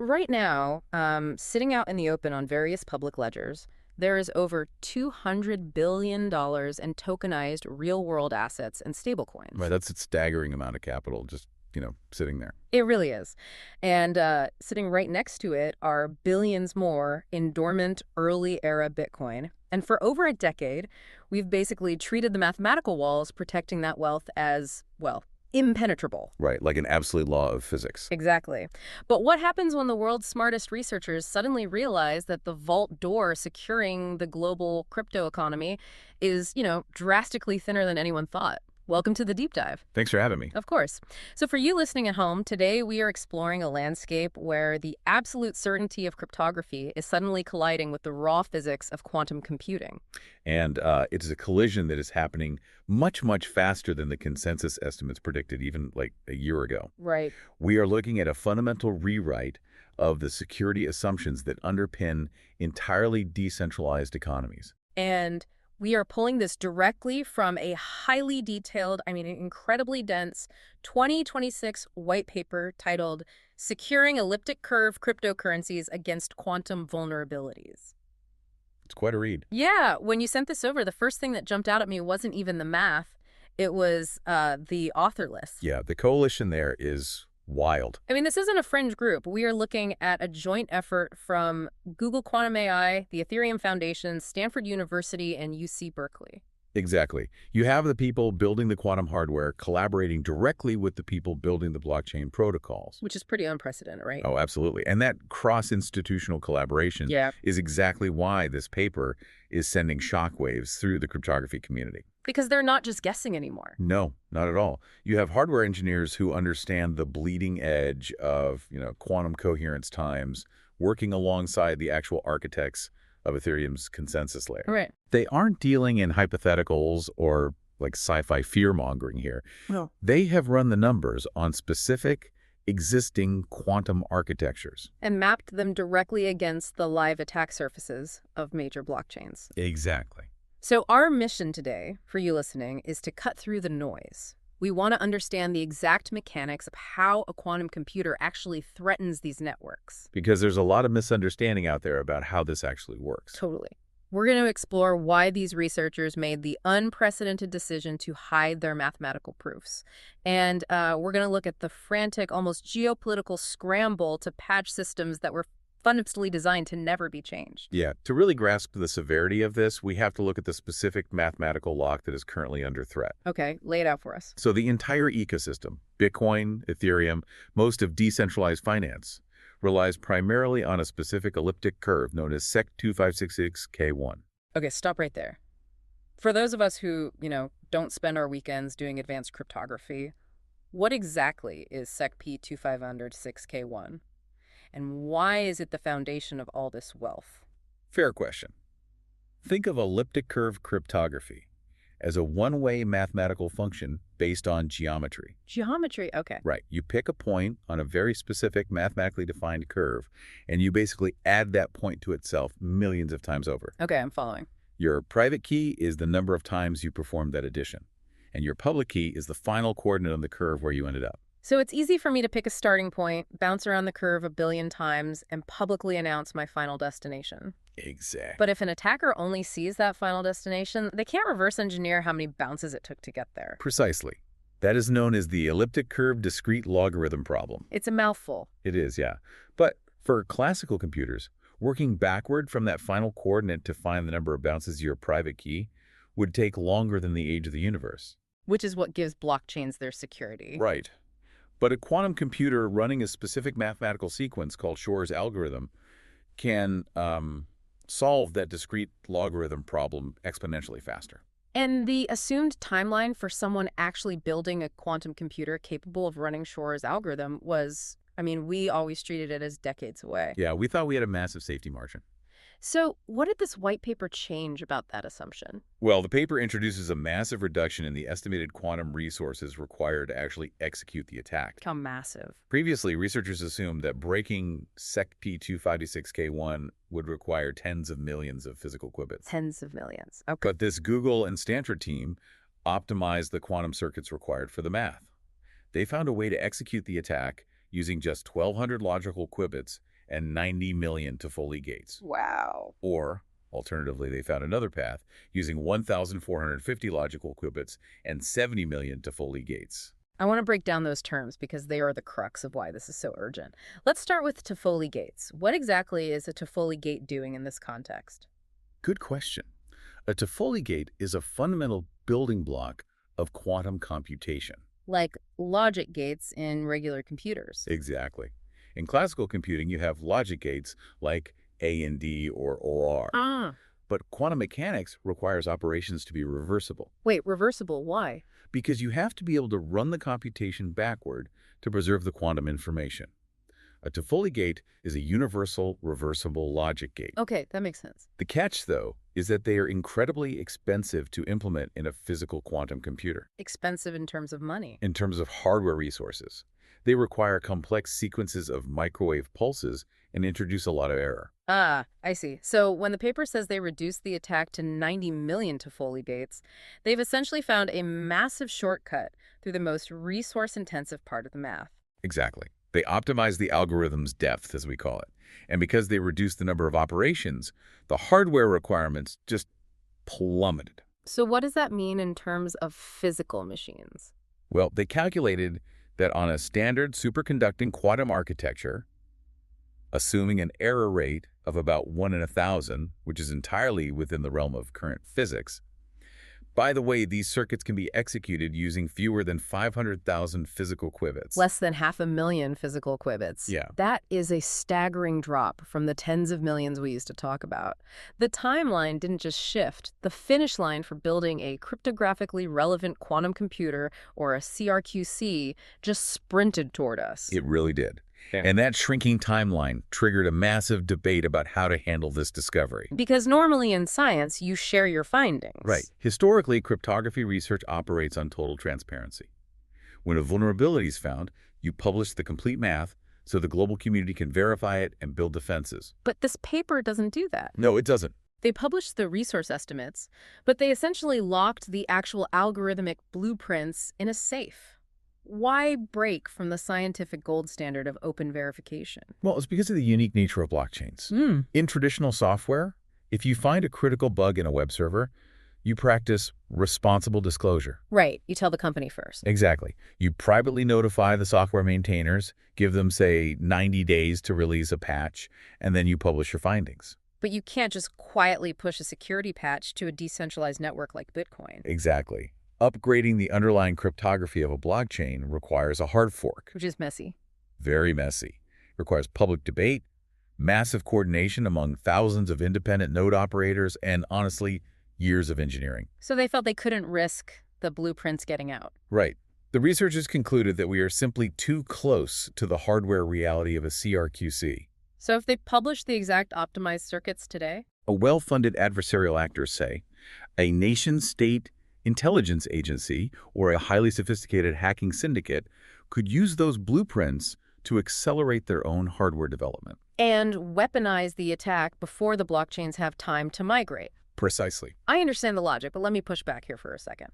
right now, sitting out in the open on various public ledgers, there is over $200 billion in tokenized real-world assets and Right, stablecoins. that's a staggering amount of capital just, sitting there. It really is. And sitting right next to it are billions more in dormant early-era Bitcoin. And for over a decade, we've basically treated the mathematical walls protecting that wealth as, well, impenetrable. Right, like an absolute law of physics. Exactly. But what happens when the world's smartest researchers suddenly realize that the vault door securing the global crypto economy is, drastically thinner than anyone thought? Welcome to the deep dive. Thanks for having me. Of course. So for you listening at home, today we are exploring a landscape where the absolute certainty of cryptography is suddenly colliding with the raw physics of quantum computing. And it is a collision that is happening much, much faster than the consensus estimates predicted even like a year ago. Right. We are looking at a fundamental rewrite of the security assumptions that underpin entirely decentralized economies. And we are pulling this directly from a highly detailed, incredibly dense 2026 white paper titled Securing Elliptic Curve Cryptocurrencies Against Quantum Vulnerabilities. It's quite a read. Yeah, when you sent this over, the first thing that jumped out at me wasn't even the math. It was the author list. Yeah, the coalition there is wild. This isn't a fringe group. We are looking at a joint effort from Google Quantum AI, the Ethereum Foundation, Stanford University, and UC Berkeley. Exactly. You have the people building the quantum hardware collaborating directly with the people building the blockchain protocols. Which is pretty unprecedented, right? Oh, absolutely. And that cross-institutional collaboration is exactly why this paper is sending shockwaves through the cryptography community. Because they're not just guessing anymore. No, not at all. You have hardware engineers who understand the bleeding edge of, quantum coherence times, working alongside the actual architects of Ethereum's consensus layer. Right. They aren't dealing in hypotheticals or like sci-fi fear-mongering here. No. They have run the numbers on specific existing quantum architectures. And mapped them directly against the live attack surfaces of major blockchains. Exactly. So our mission today, for you listening, is to cut through the noise. We want to understand the exact mechanics of how a quantum computer actually threatens these networks. Because there's a lot of misunderstanding out there about how this actually works. Totally. We're going to explore why these researchers made the unprecedented decision to hide their mathematical proofs. And we're going to look at the frantic, almost geopolitical scramble to patch systems that were fundamentally designed to never be changed. Yeah, to really grasp the severity of this, we have to look at the specific mathematical lock that is currently under threat. Okay, lay it out for us. So the entire ecosystem, Bitcoin, Ethereum, most of decentralized finance, relies primarily on a specific elliptic curve known as SEC 2566K1. Okay, stop right there. For those of us who, don't spend our weekends doing advanced cryptography, what exactly is SEC P2506K1? And why is it the foundation of all this wealth? Fair question. Think of elliptic curve cryptography as a one-way mathematical function based on geometry. Geometry, okay. Right. You pick a point on a very specific mathematically defined curve, and you basically add that point to itself millions of times over. Okay, I'm following. Your private key is the number of times you performed that addition, and your public key is the final coordinate on the curve where you ended up. So it's easy for me to pick a starting point, bounce around the curve a billion times, and publicly announce my final destination. Exactly. But if an attacker only sees that final destination, they can't reverse engineer how many bounces it took to get there. Precisely. That is known as the elliptic curve discrete logarithm problem. It's a mouthful. It is, yeah. But for classical computers, working backward from that final coordinate to find the number of bounces of your private key would take longer than the age of the universe. Which is what gives blockchains their security. Right. But a quantum computer running a specific mathematical sequence called Shor's algorithm can solve that discrete logarithm problem exponentially faster. And the assumed timeline for someone actually building a quantum computer capable of running Shor's algorithm was, we always treated it as decades away. Yeah, we thought we had a massive safety margin. So what did this white paper change about that assumption? Well, the paper introduces a massive reduction in the estimated quantum resources required to actually execute the attack. How massive? Previously, researchers assumed that breaking SEC P256K1 would require tens of millions of physical qubits. Tens of millions. Okay. But this Google and Stanford team optimized the quantum circuits required for the math. They found a way to execute the attack using just 1,200 logical qubits and 90 million Toffoli gates. Wow. Or, alternatively, they found another path using 1,450 logical qubits and 70 million Toffoli gates. I want to break down those terms because they are the crux of why this is so urgent. Let's start with Toffoli gates. What exactly is a Toffoli gate doing in this context? Good question. A Toffoli gate is a fundamental building block of quantum computation. Like logic gates in regular computers. Exactly. In classical computing, you have logic gates like A and D or OR. Ah. But quantum mechanics requires operations to be reversible. Wait, reversible, why? Because you have to be able to run the computation backward to preserve the quantum information. A Toffoli gate is a universal reversible logic gate. Okay, that makes sense. The catch, though, is that they are incredibly expensive to implement in a physical quantum computer. Expensive in terms of money. In terms of hardware resources, they require complex sequences of microwave pulses and introduce a lot of error. Ah, I see. So when the paper says they reduced the attack to 90 million Toffoli gates, they've essentially found a massive shortcut through the most resource-intensive part of the math. Exactly. They optimize the algorithm's depth, as we call it. And because they reduced the number of operations, the hardware requirements just plummeted. So what does that mean in terms of physical machines? Well, they calculated that on a standard superconducting quantum architecture, assuming an error rate of about 1 in 1,000, which is entirely within the realm of current physics. By the way, these circuits can be executed using fewer than 500,000 physical qubits. Less than 500,000 physical qubits. Yeah. That is a staggering drop from the tens of millions we used to talk about. The timeline didn't just shift. The finish line for building a cryptographically relevant quantum computer, or a CRQC, just sprinted toward us. It really did. Yeah. And that shrinking timeline triggered a massive debate about how to handle this discovery. Because normally in science, you share your findings. Right. Historically, cryptography research operates on total transparency. When a vulnerability is found, you publish the complete math so the global community can verify it and build defenses. But this paper doesn't do that. No, it doesn't. They published the resource estimates, but they essentially locked the actual algorithmic blueprints in a safe. Why break from the scientific gold standard of open verification? Well, it's because of the unique nature of blockchains. In traditional software, if you find a critical bug in a web server, you practice responsible disclosure. Right. You tell the company first. Exactly. You privately notify the software maintainers, give them, say, 90 days to release a patch, and then you publish your findings. But you can't just quietly push a security patch to a decentralized network like Bitcoin. Exactly. Upgrading the underlying cryptography of a blockchain requires a hard fork. Which is messy. Very messy. Requires public debate, massive coordination among thousands of independent node operators, and honestly, years of engineering. So they felt they couldn't risk the blueprints getting out. Right. The researchers concluded that we are simply too close to the hardware reality of a CRQC. So if they published the exact optimized circuits today? A well-funded adversarial actor, say, a nation-state intelligence agency or a highly sophisticated hacking syndicate could use those blueprints to accelerate their own hardware development. And weaponize the attack before the blockchains have time to migrate. Precisely. I understand the logic, but let me push back here for a second.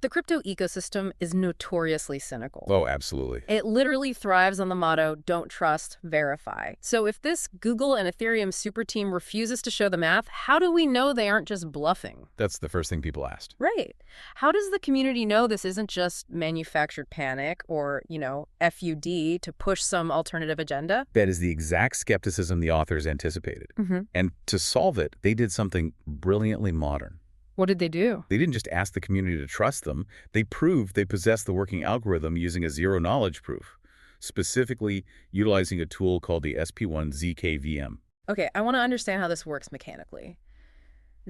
The crypto ecosystem is notoriously cynical. Oh, absolutely. It literally thrives on the motto, don't trust, verify. So if this Google and Ethereum super team refuses to show the math, how do we know they aren't just bluffing? That's the first thing people asked. Right. How does the community know this isn't just manufactured panic or, FUD to push some alternative agenda? That is the exact skepticism the authors anticipated. And to solve it, they did something brilliantly modern. What did they do? They didn't just ask the community to trust them. They proved they possessed the working algorithm using a zero-knowledge proof, specifically utilizing a tool called the SP1ZKVM. Okay, I want to understand how this works mechanically.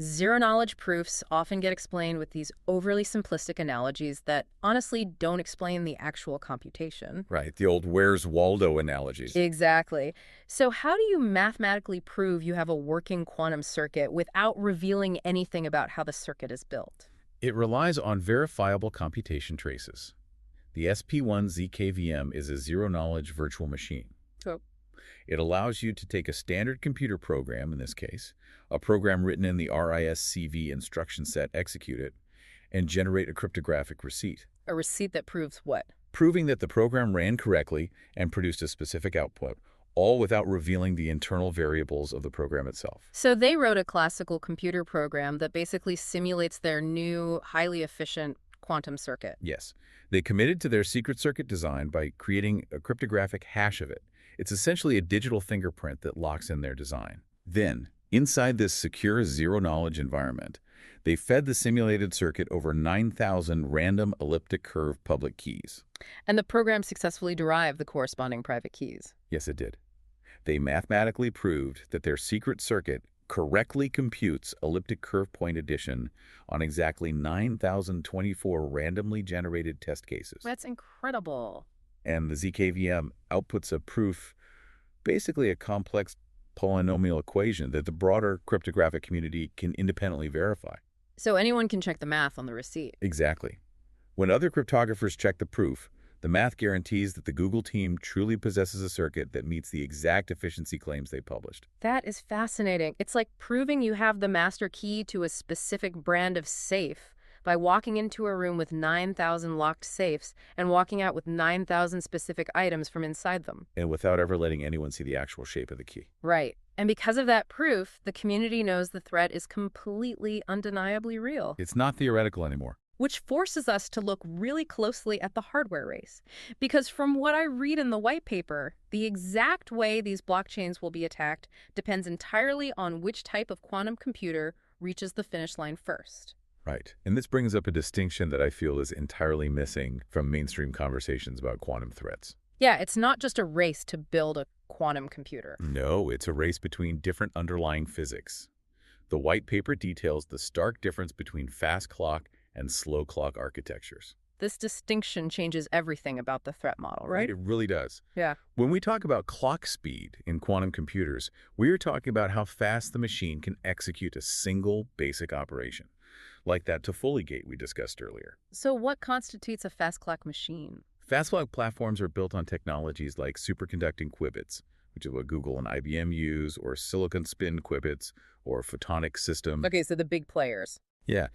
Zero-knowledge proofs often get explained with these overly simplistic analogies that honestly don't explain the actual computation. Right, the old Where's Waldo analogies. Exactly. So how do you mathematically prove you have a working quantum circuit without revealing anything about how the circuit is built? It relies on verifiable computation traces. The SP1ZKVM is a zero-knowledge virtual machine. Oh. It allows you to take a standard computer program, in this case, a program written in the RISC-V instruction set, execute it, and generate a cryptographic receipt. A receipt that proves what? proving that the program ran correctly and produced a specific output, all without revealing the internal variables of the program itself. So they wrote a classical computer program that basically simulates their new, highly efficient quantum circuit. Yes, they committed to their secret circuit design by creating a cryptographic hash of it. It's essentially a digital fingerprint that locks in their design. Then, inside this secure zero-knowledge environment, they fed the simulated circuit over 9,000 random elliptic curve public keys. And the program successfully derived the corresponding private keys. Yes, it did. They mathematically proved that their secret circuit correctly computes elliptic curve point addition on exactly 9,024 randomly generated test cases. That's incredible. And the ZKVM outputs a proof, basically a complex polynomial equation that the broader cryptographic community can independently verify. So anyone can check the math on the receipt. Exactly. When other cryptographers check the proof, the math guarantees that the Google team truly possesses a circuit that meets the exact efficiency claims they published. That is fascinating. It's like proving you have the master key to a specific brand of safe by walking into a room with 9,000 locked safes and walking out with 9,000 specific items from inside them. And without ever letting anyone see the actual shape of the key. Right. And because of that proof, the community knows the threat is completely, undeniably real. It's not theoretical anymore. Which forces us to look really closely at the hardware race. Because from what I read in the white paper, the exact way these blockchains will be attacked depends entirely on which type of quantum computer reaches the finish line first. Right. And this brings up a distinction that I feel is entirely missing from mainstream conversations about quantum threats. Yeah, it's not just a race to build a quantum computer. No, it's a race between different underlying physics. The white paper details the stark difference between fast clock and slow clock architectures. This distinction changes everything about the threat model, right? It really does. Yeah. When we talk about clock speed in quantum computers, we are talking about how fast the machine can execute a single basic operation, like that Toffoli gate we discussed earlier. So what constitutes a fast clock machine? Fast clock platforms are built on technologies like superconducting qubits, which is what Google and IBM use, or silicon spin qubits, or photonic system. Okay, so the big players. Yeah.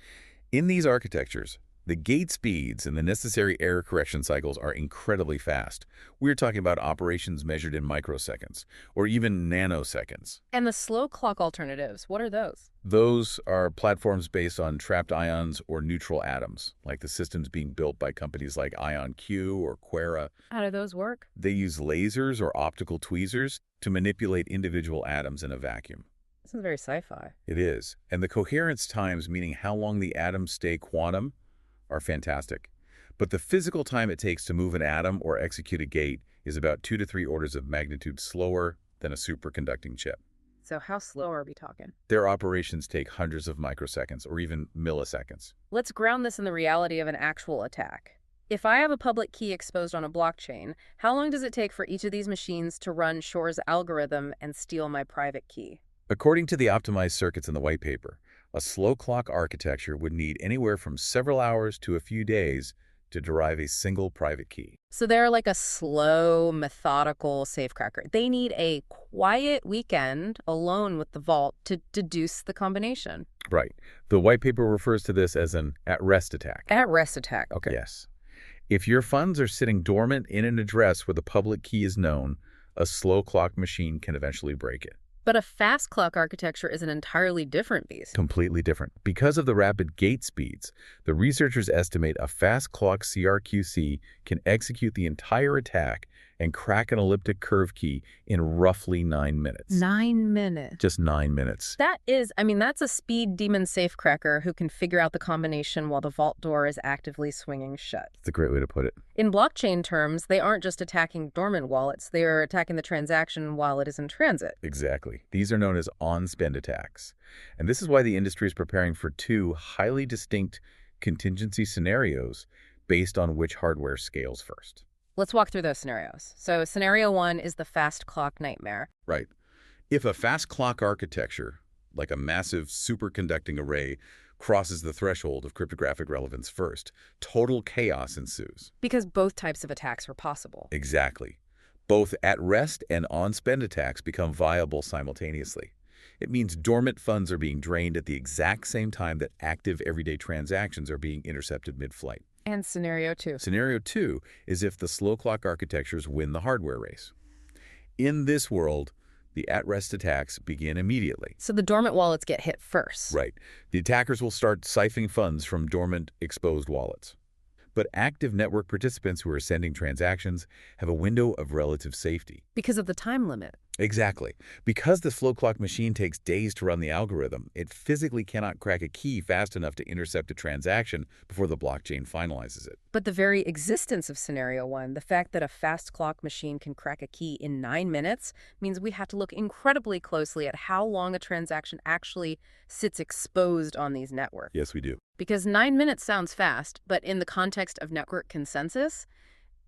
In these architectures, the gate speeds and the necessary error correction cycles are incredibly fast. We're talking about operations measured in microseconds, or even nanoseconds. And the slow clock alternatives, what are those? Those are platforms based on trapped ions or neutral atoms, like the systems being built by companies like IonQ or Quera. How do those work? They use lasers or optical tweezers to manipulate individual atoms in a vacuum. This is very sci-fi. It is. And the coherence times, meaning how long the atoms stay quantum, are fantastic. But the physical time it takes to move an atom or execute a gate is about 2 to 3 orders of magnitude slower than a superconducting chip. So how slow are we talking? Their operations take hundreds of microseconds or even milliseconds. Let's ground this in the reality of an actual attack. If I have a public key exposed on a blockchain, how long does it take for each of these machines to run Shor's algorithm and steal my private key? According to the optimized circuits in the white paper, a slow clock architecture would need anywhere from several hours to a few days to derive a single private key. So they're like a slow, methodical safecracker. They need a quiet weekend alone with the vault to deduce the combination. Right. The white paper refers to this as an at-rest attack. At-rest attack, okay. Yes. If your funds are sitting dormant in an address where the public key is known, a slow clock machine can eventually break it. But a fast clock architecture is an entirely different beast. Completely different. Because of the rapid gate speeds, the researchers estimate a fast clock CRQC can execute the entire attack and crack an elliptic curve key in roughly 9 minutes. 9 minutes. Just 9 minutes. That's a speed demon safecracker who can figure out the combination while the vault door is actively swinging shut. That's a great way to put it. In blockchain terms, they aren't just attacking dormant wallets, they are attacking the transaction while it is in transit. Exactly. These are known as on-spend attacks. And this is why the industry is preparing for 2 highly distinct contingency scenarios based on which hardware scales first. Let's walk through those scenarios. So scenario 1 is the fast clock nightmare. Right. If a fast clock architecture, like a massive superconducting array, crosses the threshold of cryptographic relevance first, total chaos ensues. Because both types of attacks are possible. Exactly. Both at-rest and on-spend attacks become viable simultaneously. It means dormant funds are being drained at the exact same time that active everyday transactions are being intercepted mid-flight. And scenario 2. Scenario 2 is if the slow clock architectures win the hardware race. In this world, the at-rest attacks begin immediately. So the dormant wallets get hit first. Right. The attackers will start siphoning funds from dormant, exposed wallets. But active network participants who are sending transactions have a window of relative safety. Because of the time limit. Exactly. Because the slow clock machine takes days to run the algorithm, it physically cannot crack a key fast enough to intercept a transaction before the blockchain finalizes it. But the very existence of scenario 1, the fact that a fast clock machine can crack a key in 9 minutes, means we have to look incredibly closely at how long a transaction actually sits exposed on these networks. Yes, we do. Because 9 minutes sounds fast, but in the context of network consensus,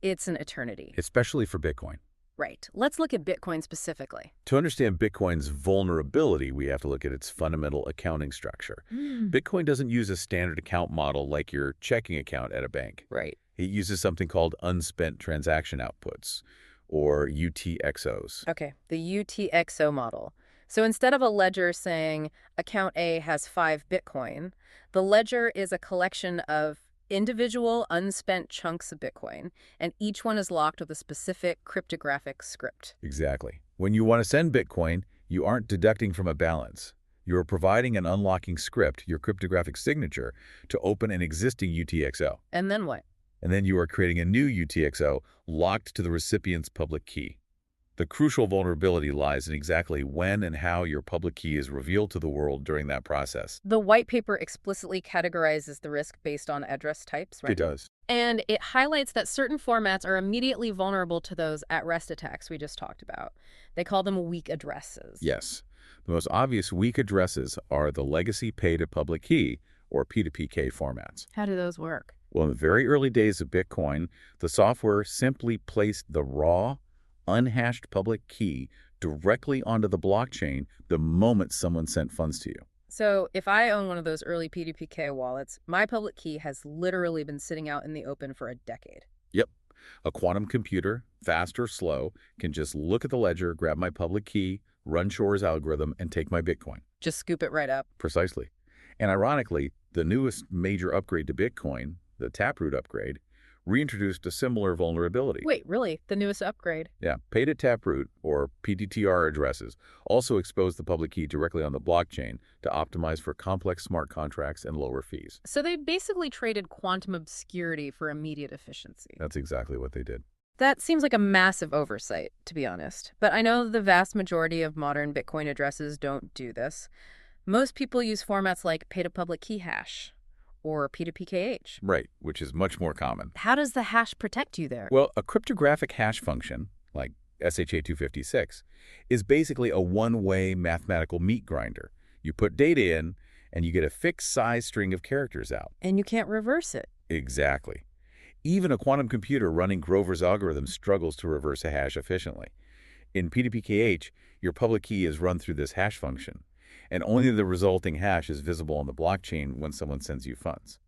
it's an eternity. Especially for Bitcoin. Right. Let's look at Bitcoin specifically. To understand Bitcoin's vulnerability, we have to look at its fundamental accounting structure. Bitcoin doesn't use a standard account model like your checking account at a bank. Right. It uses something called unspent transaction outputs, or UTXOs. Okay, the UTXO model. So instead of a ledger saying account A has 5 Bitcoin, the ledger is a collection of individual unspent chunks of Bitcoin, and each one is locked with a specific cryptographic script. Exactly. When you want to send Bitcoin, you aren't deducting from a balance. You are providing an unlocking script, your cryptographic signature, to open an existing UTXO. And then what? And then you are creating a new UTXO locked to the recipient's public key. The crucial vulnerability lies in exactly when and how your public key is revealed to the world during that process. The white paper explicitly categorizes the risk based on address types, right? It does. And it highlights that certain formats are immediately vulnerable to those at-rest attacks we just talked about. They call them weak addresses. Yes. The most obvious weak addresses are the legacy pay-to-public key, or P2PK formats. How do those work? Well, in the very early days of Bitcoin, the software simply placed the raw, unhashed public key directly onto the blockchain the moment someone sent funds to you. So if I own one of those early P2PK wallets, my public key has literally been sitting out in the open for a decade. Yep. A quantum computer, fast or slow, can just look at the ledger, grab my public key, run Shor's algorithm, and take my Bitcoin. Just scoop it right up. Precisely. And ironically, the newest major upgrade to Bitcoin, the Taproot upgrade, reintroduced a similar vulnerability. Wait, really? The newest upgrade? Yeah, pay-to-taproot, or PTTR addresses, also expose the public key directly on the blockchain to optimize for complex smart contracts and lower fees. So they basically traded quantum obscurity for immediate efficiency. That's exactly what they did. That seems like a massive oversight, to be honest. But I know the vast majority of modern Bitcoin addresses don't do this. Most people use formats like pay-to-public key hash or P2PKH. Right, which is much more common. How does the hash protect you there? Well, a cryptographic hash function, like SHA-256, is basically a one-way mathematical meat grinder. You put data in, and you get a fixed size string of characters out. And you can't reverse it. Exactly. Even a quantum computer running Grover's algorithm struggles to reverse a hash efficiently. In P2PKH, your public key is run through this hash function, and only the resulting hash is visible on the blockchain when someone sends you funds.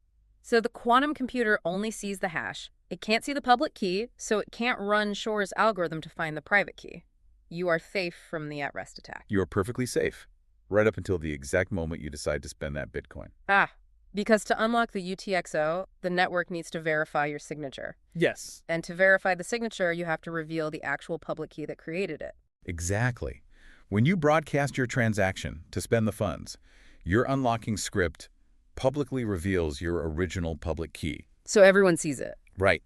So the quantum computer only sees the hash. It can't see the public key, so it can't run Shor's algorithm to find the private key. You are safe from the at-rest attack. You are perfectly safe, right up until the exact moment you decide to spend that Bitcoin. Because to unlock the UTXO, the network needs to verify your signature. Yes. And to verify the signature, you have to reveal the actual public key that created it. Exactly. When you broadcast your transaction to spend the funds, your unlocking script publicly reveals your original public key. So everyone sees it. Right.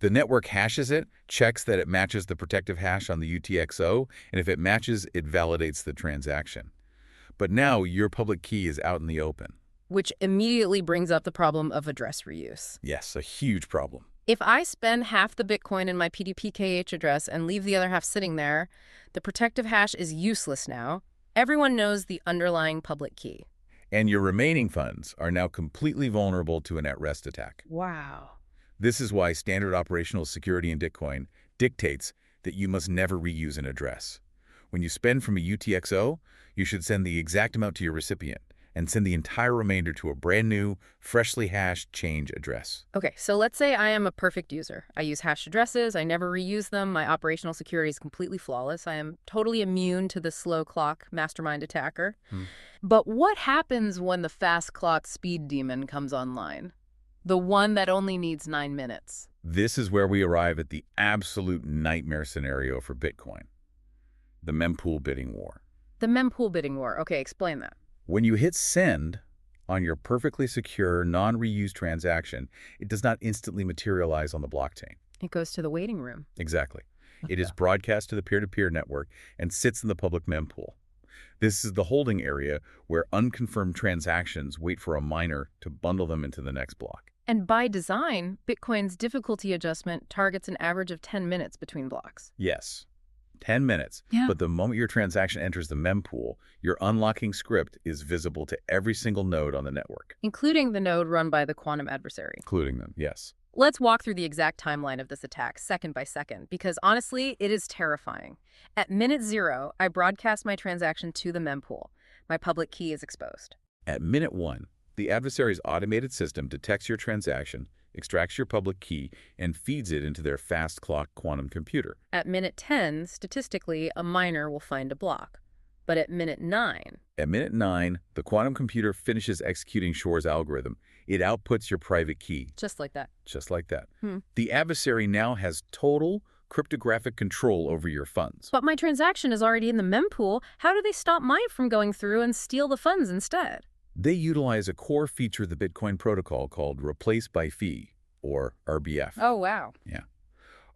The network hashes it, checks that it matches the protective hash on the UTXO, and if it matches, it validates the transaction. But now your public key is out in the open. Which immediately brings up the problem of address reuse. Yes, a huge problem. If I spend half the Bitcoin in my P2PKH address and leave the other half sitting there, the protective hash is useless now. Everyone knows the underlying public key. And your remaining funds are now completely vulnerable to an at-rest attack. Wow. This is why standard operational security in Bitcoin dictates that you must never reuse an address. When you spend from a UTXO, you should send the exact amount to your recipient and send the entire remainder to a brand new, freshly hashed change address. Okay, so let's say I am a perfect user. I use hashed addresses, I never reuse them, my operational security is completely flawless, I am totally immune to the slow clock mastermind attacker. But what happens when the fast clock speed demon comes online? The one that only needs 9 minutes. This is where we arrive at the absolute nightmare scenario for Bitcoin, the mempool bidding war. The mempool bidding war. Okay, explain that. When you hit send on your perfectly secure, non-reused transaction, it does not instantly materialize on the blockchain. It goes to the waiting room. Exactly. It is broadcast to the peer-to-peer network and sits in the public mempool. This is the holding area where unconfirmed transactions wait for a miner to bundle them into the next block. And by design, Bitcoin's difficulty adjustment targets an average of 10 minutes between blocks. Yes, 10 minutes. Yeah. But the moment your transaction enters the mempool, your unlocking script is visible to every single node on the network. Including the node run by the quantum adversary. Including them, yes. Let's walk through the exact timeline of this attack, second by second, because honestly, it is terrifying. At minute 0, I broadcast my transaction to the mempool. My public key is exposed. At minute 1, the adversary's automated system detects your transaction, extracts your public key, and feeds it into their fast clock quantum computer. At minute 10, statistically, a miner will find a block. But at minute 9... At minute 9, the quantum computer finishes executing Shor's algorithm. It outputs your private key. Just like that. Just like that. The adversary now has total cryptographic control over your funds. But my transaction is already in the mempool. How do they stop mine from going through and steal the funds instead? They utilize a core feature of the Bitcoin protocol called Replace by Fee, or RBF. Oh, wow. Yeah.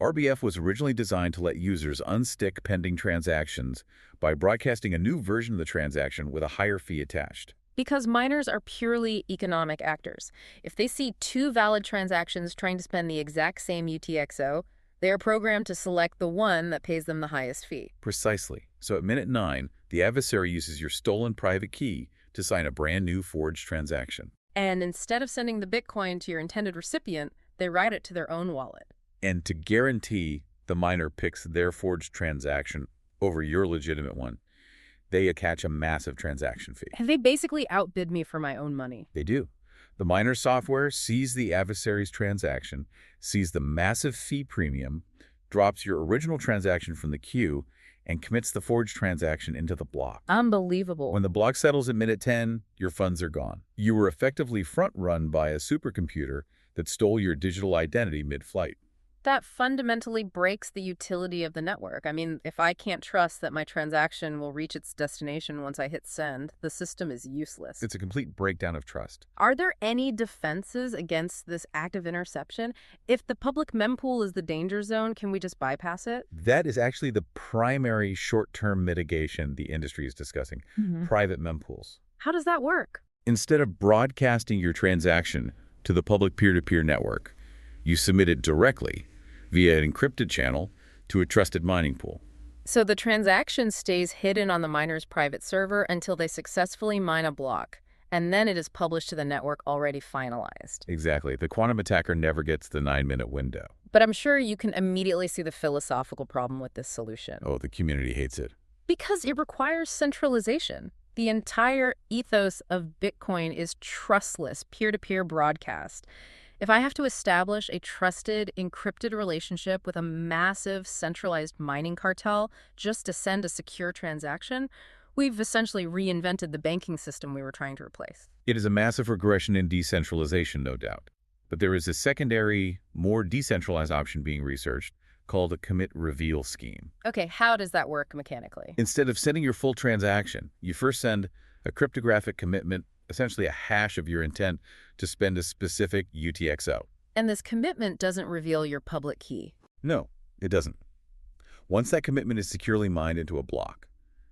RBF was originally designed to let users unstick pending transactions by broadcasting a new version of the transaction with a higher fee attached. Because miners are purely economic actors. If they see 2 valid transactions trying to spend the exact same UTXO, they are programmed to select the one that pays them the highest fee. Precisely. So at minute 9, the adversary uses your stolen private key to sign a brand new forged transaction. And instead of sending the Bitcoin to your intended recipient, they write it to their own wallet. And to guarantee the miner picks their forged transaction over your legitimate one, they attach a massive transaction fee. And they basically outbid me for my own money. They do. The miner software sees the adversary's transaction, sees the massive fee premium, drops your original transaction from the queue, and commits the forged transaction into the block. Unbelievable. When the block settles at minute 10, your funds are gone. You were effectively front-run by a supercomputer that stole your digital identity mid-flight. That fundamentally breaks the utility of the network. I mean, if I can't trust that my transaction will reach its destination once I hit send, the system is useless. It's a complete breakdown of trust. Are there any defenses against this act of interception? If the public mempool is the danger zone, can we just bypass it? That is actually the primary short-term mitigation the industry is discussing, private mempools. How does that work? Instead of broadcasting your transaction to the public peer-to-peer network, you submit it directly via an encrypted channel to a trusted mining pool. So the transaction stays hidden on the miner's private server until they successfully mine a block, and then it is published to the network already finalized. Exactly. The quantum attacker never gets the 9-minute window. But I'm sure you can immediately see the philosophical problem with this solution. Oh, the community hates it. Because it requires centralization. The entire ethos of Bitcoin is trustless, peer-to-peer broadcast. If I have to establish a trusted, encrypted relationship with a massive, centralized mining cartel just to send a secure transaction, we've essentially reinvented the banking system we were trying to replace. It is a massive regression in decentralization, no doubt. But there is a secondary, more decentralized option being researched called a commit-reveal scheme. Okay, how does that work mechanically? Instead of sending your full transaction, you first send a cryptographic commitment, essentially a hash of your intent to spend a specific UTXO. And this commitment doesn't reveal your public key. No, it doesn't. Once that commitment is securely mined into a block,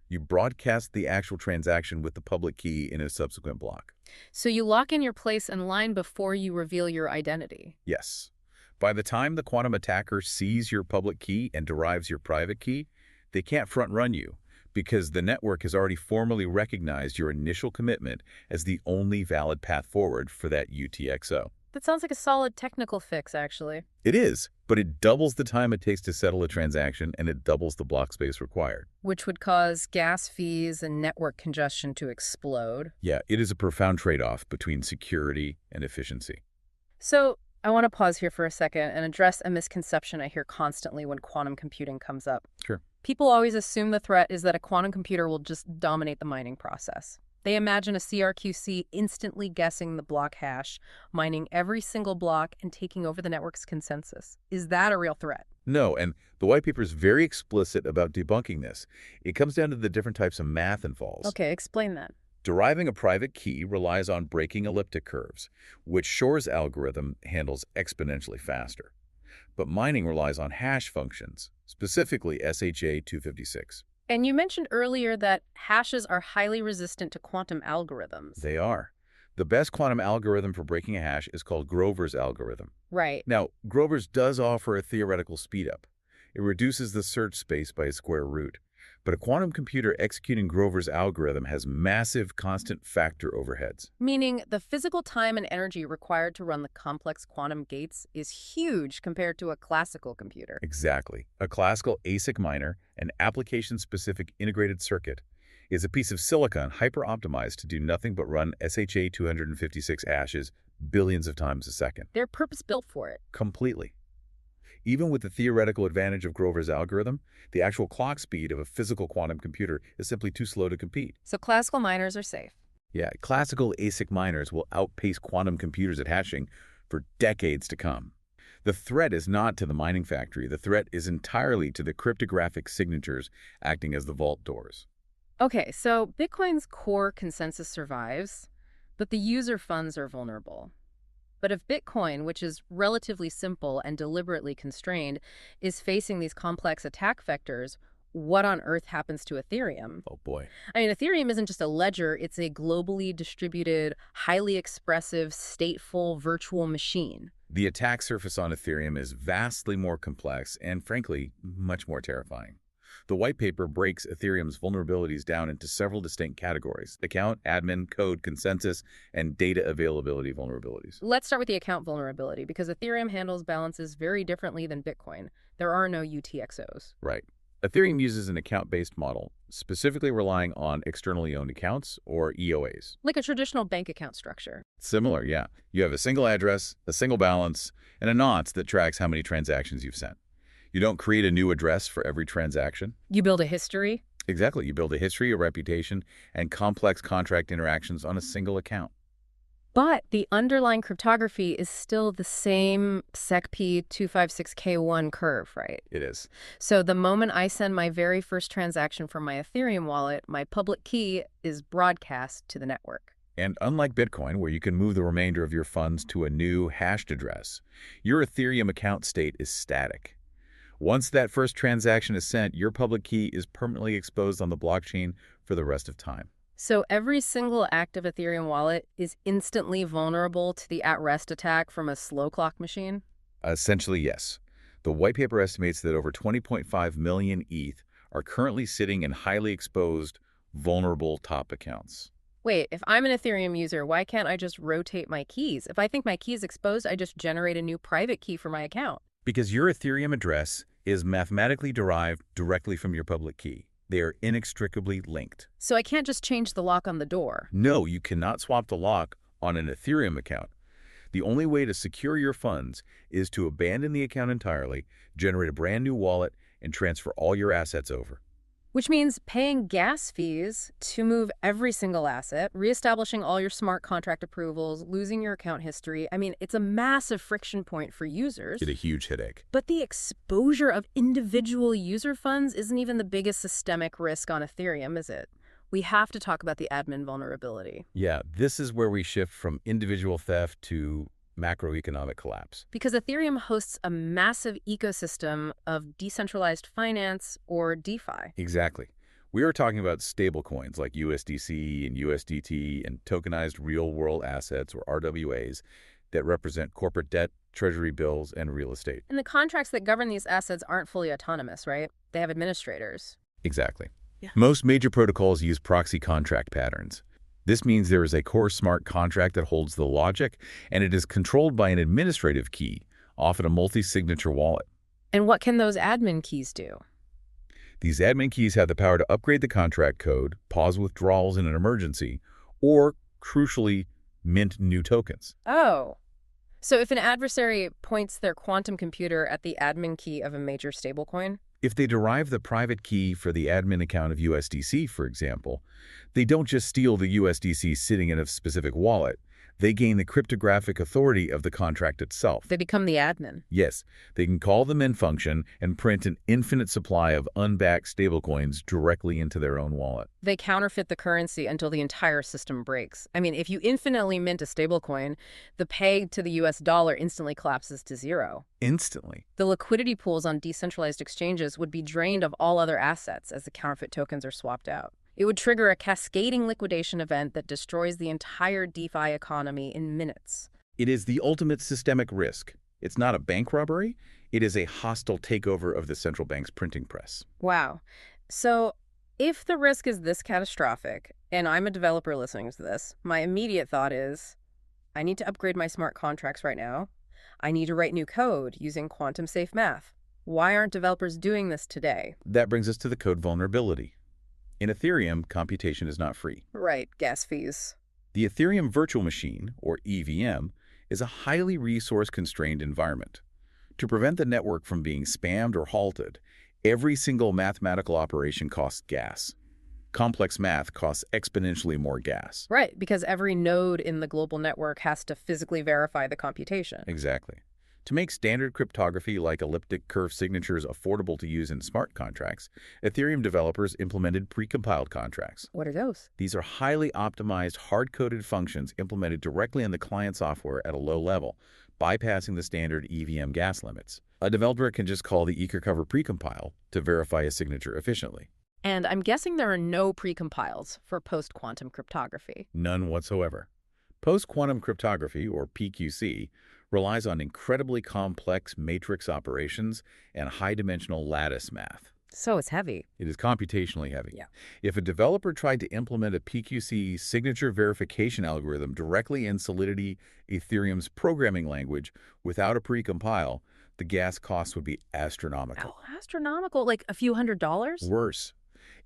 you broadcast the actual transaction with the public key in a subsequent block. So you lock in your place in line before you reveal your identity. Yes. By the time the quantum attacker sees your public key and derives your private key, they can't front-run you, because the network has already formally recognized your initial commitment as the only valid path forward for that UTXO. That sounds like a solid technical fix, actually. It is, but it doubles the time it takes to settle a transaction, and it doubles the block space required. Which would cause gas fees and network congestion to explode. Yeah, it is a profound trade-off between security and efficiency. So I want to pause here for a second and address a misconception I hear constantly when quantum computing comes up. Sure. People always assume the threat is that a quantum computer will just dominate the mining process. They imagine a CRQC instantly guessing the block hash, mining every single block, and taking over the network's consensus. Is that a real threat? No, and the white paper is very explicit about debunking this. It comes down to the different types of math involved. Okay, explain that. Deriving a private key relies on breaking elliptic curves, which Shor's algorithm handles exponentially faster. But mining relies on hash functions, specifically SHA-256. And you mentioned earlier that hashes are highly resistant to quantum algorithms. They are. The best quantum algorithm for breaking a hash is called Grover's algorithm. Right. Now, Grover's does offer a theoretical speedup. It reduces the search space by a square root. But a quantum computer executing Grover's algorithm has massive constant factor overheads. Meaning the physical time and energy required to run the complex quantum gates is huge compared to a classical computer. Exactly. A classical ASIC miner, an application-specific integrated circuit, is a piece of silicon hyper-optimized to do nothing but run SHA-256 hashes billions of times a second. They're purpose-built for it. Completely. Even with the theoretical advantage of Grover's algorithm, the actual clock speed of a physical quantum computer is simply too slow to compete. So classical miners are safe. Yeah, classical ASIC miners will outpace quantum computers at hashing for decades to come. The threat is not to the mining factory. The threat is entirely to the cryptographic signatures acting as the vault doors. Okay, so Bitcoin's core consensus survives, but the user funds are vulnerable. But if Bitcoin, which is relatively simple and deliberately constrained, is facing these complex attack vectors, what on earth happens to Ethereum? Oh boy. I mean, Ethereum isn't just a ledger, it's a globally distributed, highly expressive, stateful virtual machine. The attack surface on Ethereum is vastly more complex and, frankly, much more terrifying. The white paper breaks Ethereum's vulnerabilities down into several distinct categories: account, admin, code, consensus, and data availability vulnerabilities. Let's start with the account vulnerability, because Ethereum handles balances very differently than Bitcoin. There are no UTXOs. Right. Ethereum uses an account-based model, specifically relying on externally owned accounts, or EOAs. Like a traditional bank account structure. Similar, yeah. You have a single address, a single balance, and a nonce that tracks how many transactions you've sent. You don't create a new address for every transaction. You build a history. Exactly. You build a history, a reputation, and complex contract interactions on a single account. But the underlying cryptography is still the same SecP256K1 curve, right? It is. So the moment I send my very first transaction from my Ethereum wallet, my public key is broadcast to the network. And unlike Bitcoin, where you can move the remainder of your funds to a new hashed address, your Ethereum account state is static. Once that first transaction is sent, your public key is permanently exposed on the blockchain for the rest of time. So every single active Ethereum wallet is instantly vulnerable to the at-rest attack from a slow clock machine? Essentially, yes. The white paper estimates that over 20.5 million ETH are currently sitting in highly exposed, vulnerable top accounts. Wait, if I'm an Ethereum user, why can't I just rotate my keys? If I think my key is exposed, I just generate a new private key for my account. Because your Ethereum address is mathematically derived directly from your public key. They are inextricably linked. So I can't just change the lock on the door. No, you cannot swap the lock on an Ethereum account. The only way to secure your funds is to abandon the account entirely, generate a brand new wallet, and transfer all your assets over. Which means paying gas fees to move every single asset, reestablishing all your smart contract approvals, losing your account history. I mean, it's a massive friction point for users. Get a huge headache. But the exposure of individual user funds isn't even the biggest systemic risk on Ethereum, is it? We have to talk about the admin vulnerability. Yeah, this is where we shift from individual theft to macroeconomic collapse. Because Ethereum hosts a massive ecosystem of decentralized finance, or DeFi. Exactly. We are talking about stablecoins like USDC and USDT and tokenized real-world assets, or RWAs, that represent corporate debt, treasury bills, and real estate. And the contracts that govern these assets aren't fully autonomous, right? They have administrators. Exactly. Yeah. Most major protocols use proxy contract patterns. This means there is a core smart contract that holds the logic, and it is controlled by an administrative key, often a multi-signature wallet. And what can those admin keys do? These admin keys have the power to upgrade the contract code, pause withdrawals in an emergency, or, crucially, mint new tokens. Oh. So if an adversary points their quantum computer at the admin key of a major stablecoin, If they derive the private key for the admin account of USDC, for example, they don't just steal the USDC sitting in a specific wallet. They gain the cryptographic authority of the contract itself. They become the admin. Yes, they can call the mint function and print an infinite supply of unbacked stablecoins directly into their own wallet. They counterfeit the currency until the entire system breaks. I mean, if you infinitely mint a stablecoin, the peg to the US dollar instantly collapses to zero. Instantly. The liquidity pools on decentralized exchanges would be drained of all other assets as the counterfeit tokens are swapped out. It would trigger a cascading liquidation event that destroys the entire DeFi economy in minutes. It is the ultimate systemic risk. It's not a bank robbery. It is a hostile takeover of the central bank's printing press. Wow. So if the risk is this catastrophic, and I'm a developer listening to this, my immediate thought is, I need to upgrade my smart contracts right now. I need to write new code using quantum-safe math. Why aren't developers doing this today? That brings us to the code vulnerability. In Ethereum, computation is not free. Right, gas fees. The Ethereum virtual machine, or EVM, is a highly resource-constrained environment. To prevent the network from being spammed or halted, every single mathematical operation costs gas. Complex math costs exponentially more gas. Right, because every node in the global network has to physically verify the computation. Exactly. To make standard cryptography like elliptic curve signatures affordable to use in smart contracts, Ethereum developers implemented precompiled contracts. What are those? These are highly optimized, hard-coded functions implemented directly in the client software at a low level, bypassing the standard EVM gas limits. A developer can just call the ecocover precompile to verify a signature efficiently. And I'm guessing there are no precompiles for post-quantum cryptography. None whatsoever. Post-quantum cryptography, or PQC, relies on incredibly complex matrix operations and high-dimensional lattice math. So it's heavy. It is computationally heavy. Yeah. If a developer tried to implement a PQC signature verification algorithm directly in Solidity Ethereum's programming language without a precompile, the gas costs would be astronomical. Oh, astronomical, like a few $100s? Worse.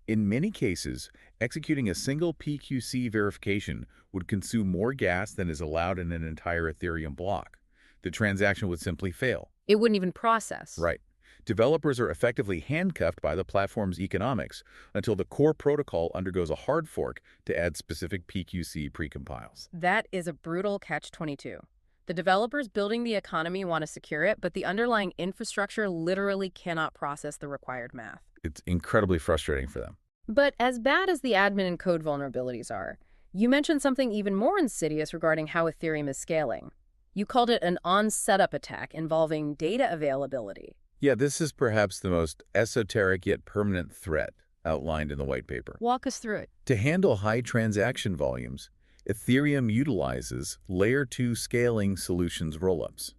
In many cases, executing a single PQC verification would consume more gas than is allowed in an entire Ethereum block. The transaction would simply fail. It wouldn't even process. Right. Developers are effectively handcuffed by the platform's economics until the core protocol undergoes a hard fork to add specific PQC precompiles. That is a brutal catch-22. The developers building the economy want to secure it, but the underlying infrastructure literally cannot process the required math. It's incredibly frustrating for them. But as bad as the admin and code vulnerabilities are, you mentioned something even more insidious regarding how Ethereum is scaling. You called it an on-setup attack involving data availability. Yeah, this is perhaps the most esoteric yet permanent threat outlined in the white paper. Walk us through it. To handle high transaction volumes, Ethereum utilizes Layer 2 scaling solutions rollups.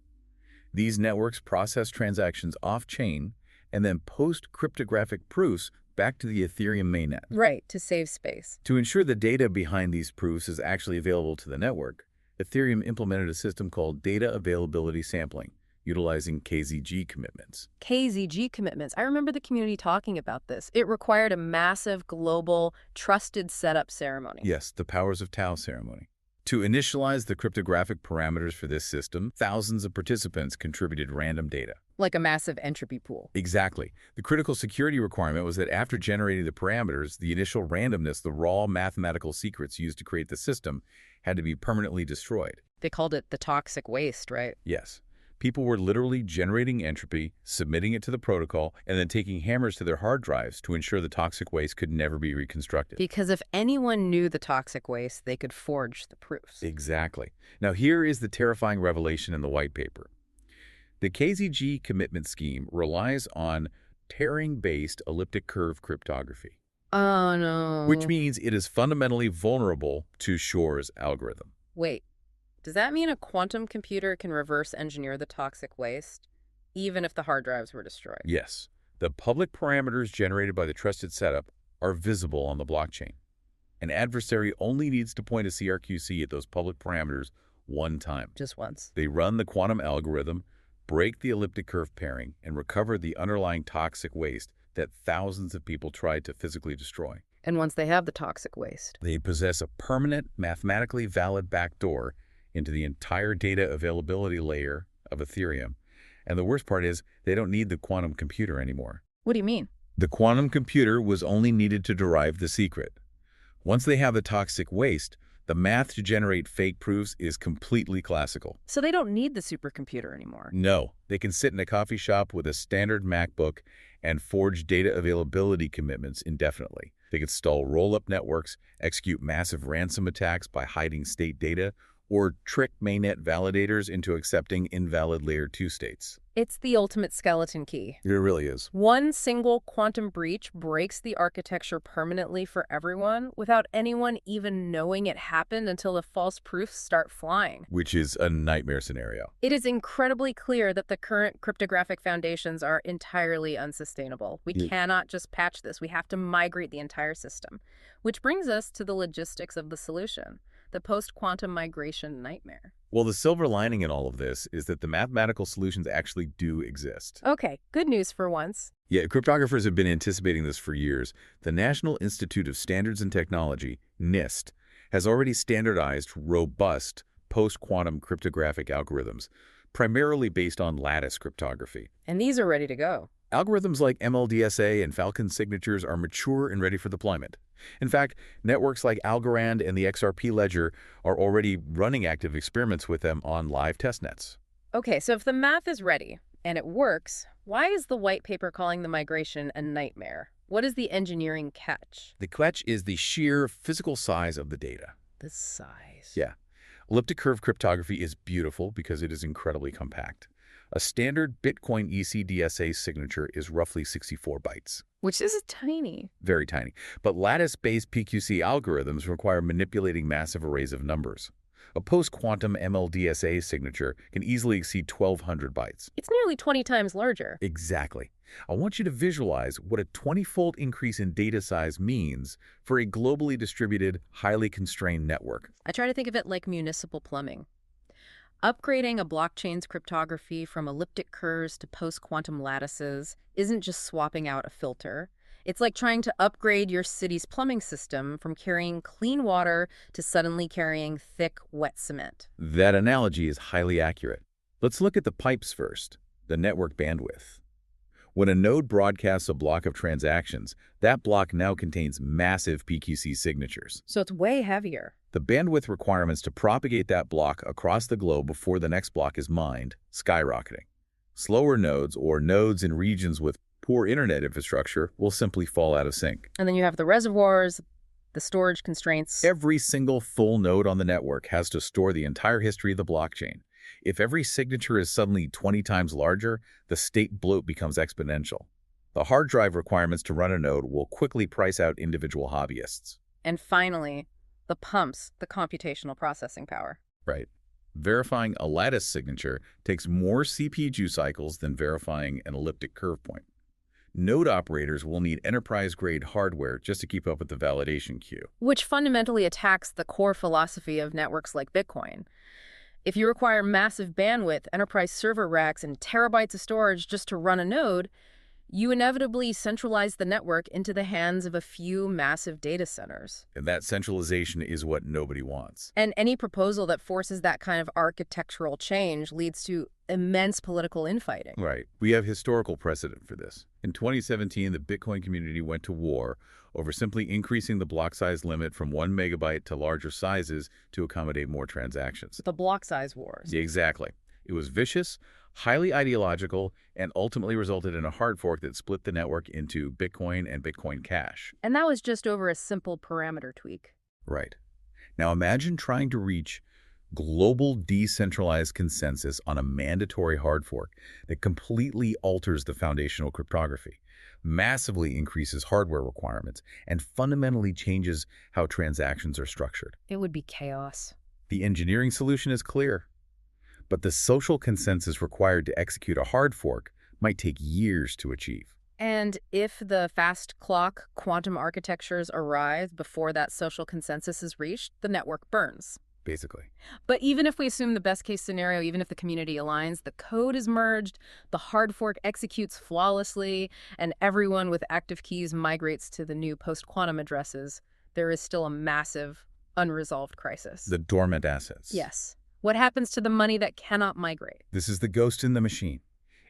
These networks process transactions off-chain and then post cryptographic proofs back to the Ethereum mainnet. Right, to save space. To ensure the data behind these proofs is actually available to the network, Ethereum implemented a system called data availability sampling, utilizing KZG commitments. KZG commitments. I remember the community talking about this. It required a massive, global, trusted setup ceremony. Yes, the powers of Tau ceremony. To initialize the cryptographic parameters for this system, thousands of participants contributed random data. Like a massive entropy pool. Exactly. The critical security requirement was that after generating the parameters, the initial randomness, the raw mathematical secrets used to create the system, had to be permanently destroyed. They called it the toxic waste, right? Yes. People were literally generating entropy, submitting it to the protocol, and then taking hammers to their hard drives to ensure the toxic waste could never be reconstructed. Because if anyone knew the toxic waste, they could forge the proofs. Exactly. Now here is the terrifying revelation in the white paper. The KZG commitment scheme relies on tearing-based elliptic curve cryptography. Oh, no. Which means it is fundamentally vulnerable to Shor's algorithm. Wait, does that mean a quantum computer can reverse engineer the toxic waste, even if the hard drives were destroyed? Yes. The public parameters generated by the trusted setup are visible on the blockchain. An adversary only needs to point a CRQC at those public parameters one time. Just once. They run the quantum algorithm, break the elliptic curve pairing, and recover the underlying toxic waste that thousands of people tried to physically destroy. And once they have the toxic waste, they possess a permanent, mathematically valid backdoor into the entire data availability layer of Ethereum. And the worst part is, they don't need the quantum computer anymore. What do you mean? The quantum computer was only needed to derive the secret. Once they have the toxic waste, the math to generate fake proofs is completely classical. So they don't need the supercomputer anymore. No, they can sit in a coffee shop with a standard MacBook and forge data availability commitments indefinitely. They can stall roll-up networks, execute massive ransom attacks by hiding state data, or trick mainnet validators into accepting invalid Layer 2 states. It's the ultimate skeleton key. It really is. One single quantum breach breaks the architecture permanently for everyone without anyone even knowing it happened until the false proofs start flying. Which is a nightmare scenario. It is incredibly clear that the current cryptographic foundations are entirely unsustainable. We cannot just patch this. We have to migrate the entire system. Which brings us to the logistics of the solution, the post-quantum migration nightmare. Well, the silver lining in all of this is that the mathematical solutions actually do exist. Okay, good news for once. Yeah, cryptographers have been anticipating this for years. The National Institute of Standards and Technology, NIST, has already standardized robust post-quantum cryptographic algorithms, primarily based on lattice cryptography. And these are ready to go. Algorithms like MLDSA and Falcon signatures are mature and ready for deployment. In fact, networks like Algorand and the XRP ledger are already running active experiments with them on live testnets. Okay, so if the math is ready and it works, why is the white paper calling the migration a nightmare? What is the engineering catch? The catch is the sheer physical size of the data. The size. Yeah. Elliptic curve cryptography is beautiful because it is incredibly compact. A standard Bitcoin ECDSA signature is roughly 64 bytes. Which is tiny. Very tiny. But lattice-based PQC algorithms require manipulating massive arrays of numbers. A post-quantum MLDSA signature can easily exceed 1,200 bytes. It's nearly 20 times larger. Exactly. I want you to visualize what a 20-fold increase in data size means for a globally distributed, highly constrained network. I try to think of it like municipal plumbing. Upgrading a blockchain's cryptography from elliptic curves to post-quantum lattices isn't just swapping out a filter. It's like trying to upgrade your city's plumbing system from carrying clean water to suddenly carrying thick, wet cement. That analogy is highly accurate. Let's look at the pipes first, the network bandwidth. When a node broadcasts a block of transactions, that block now contains massive PQC signatures. So it's way heavier. The bandwidth requirements to propagate that block across the globe before the next block is mined, skyrocketing. Slower nodes, or nodes in regions with poor internet infrastructure, will simply fall out of sync. And then you have the reservoirs, the storage constraints. Every single full node on the network has to store the entire history of the blockchain. If every signature is suddenly 20 times larger, the state bloat becomes exponential. The hard drive requirements to run a node will quickly price out individual hobbyists. And finally, the pumps, the computational processing power. Right. Verifying a lattice signature takes more CPU cycles than verifying an elliptic curve point. Node operators will need enterprise-grade hardware just to keep up with the validation queue. Which fundamentally attacks the core philosophy of networks like Bitcoin. If you require massive bandwidth, enterprise server racks, and terabytes of storage just to run a node, you inevitably centralize the network into the hands of a few massive data centers. And that centralization is what nobody wants. And any proposal that forces that kind of architectural change leads to immense political infighting. Right. We have historical precedent for this. In 2017, the Bitcoin community went to war over simply increasing the block size limit from 1 megabyte to larger sizes to accommodate more transactions. The block size wars. Yeah, exactly. It was vicious, highly ideological, and ultimately resulted in a hard fork that split the network into Bitcoin and Bitcoin Cash. And that was just over a simple parameter tweak. Right. Now imagine trying to reach global decentralized consensus on a mandatory hard fork that completely alters the foundational cryptography, massively increases hardware requirements, and fundamentally changes how transactions are structured. It would be chaos. The engineering solution is clear, but the social consensus required to execute a hard fork might take years to achieve. And if the fast clock quantum architectures arrive before that social consensus is reached, the network burns. Basically. But even if we assume the best case scenario, even if the community aligns, the code is merged, the hard fork executes flawlessly, and everyone with active keys migrates to the new post-quantum addresses, there is still a massive, unresolved crisis. The dormant assets. Yes. What happens to the money that cannot migrate? This is the ghost in the machine.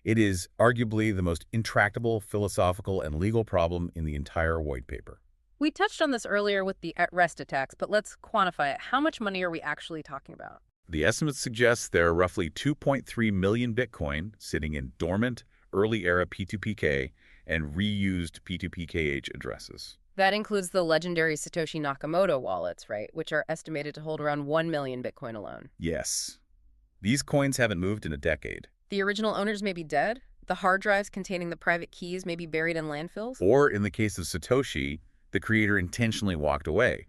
It is arguably the most intractable philosophical and legal problem in the entire white paper. We touched on this earlier with the at-rest attacks, but let's quantify it. How much money are we actually talking about? The estimates suggest there are roughly 2.3 million Bitcoin sitting in dormant, early-era P2PK and reused P2PKH addresses. That includes the legendary Satoshi Nakamoto wallets, right, which are estimated to hold around 1 million Bitcoin alone. Yes. These coins haven't moved in a decade. The original owners may be dead. The hard drives containing the private keys may be buried in landfills. Or, in the case of Satoshi, the creator intentionally walked away.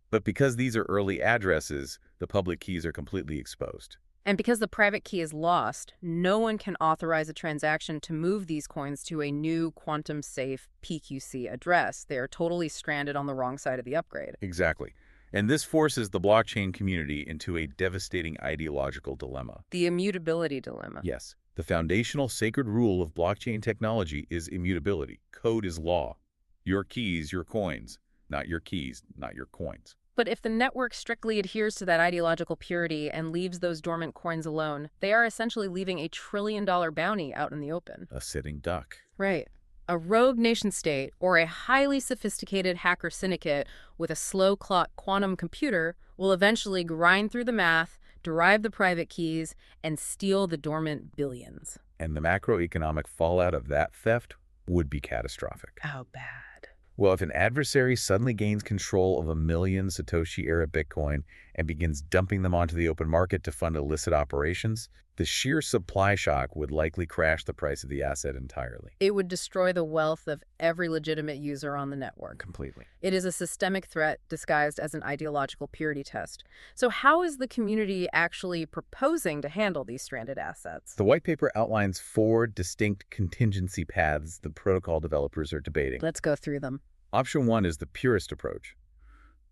But because these are early addresses, the public keys are completely exposed. And because the private key is lost, no one can authorize a transaction to move these coins to a new quantum-safe PQC address. They are totally stranded on the wrong side of the upgrade. Exactly. And this forces the blockchain community into a devastating ideological dilemma. The immutability dilemma. Yes, the foundational sacred rule of blockchain technology is immutability. Code is law. Your keys, your coins. Not your keys, not your coins. But if the network strictly adheres to that ideological purity and leaves those dormant coins alone, they are essentially leaving a trillion-dollar bounty out in the open. A sitting duck. Right. A rogue nation-state or a highly sophisticated hacker syndicate with a slow-clock quantum computer will eventually grind through the math, derive the private keys, and steal the dormant billions. And the macroeconomic fallout of that theft would be catastrophic. How bad? Well, if an adversary suddenly gains control of 1 million Satoshi-era Bitcoin and begins dumping them onto the open market to fund illicit operations, the sheer supply shock would likely crash the price of the asset entirely. It would destroy the wealth of every legitimate user on the network. Completely. It is a systemic threat disguised as an ideological purity test. So how is the community actually proposing to handle these stranded assets? The white paper outlines 4 distinct contingency paths the protocol developers are debating. Let's go through them. Option 1 is the purest approach.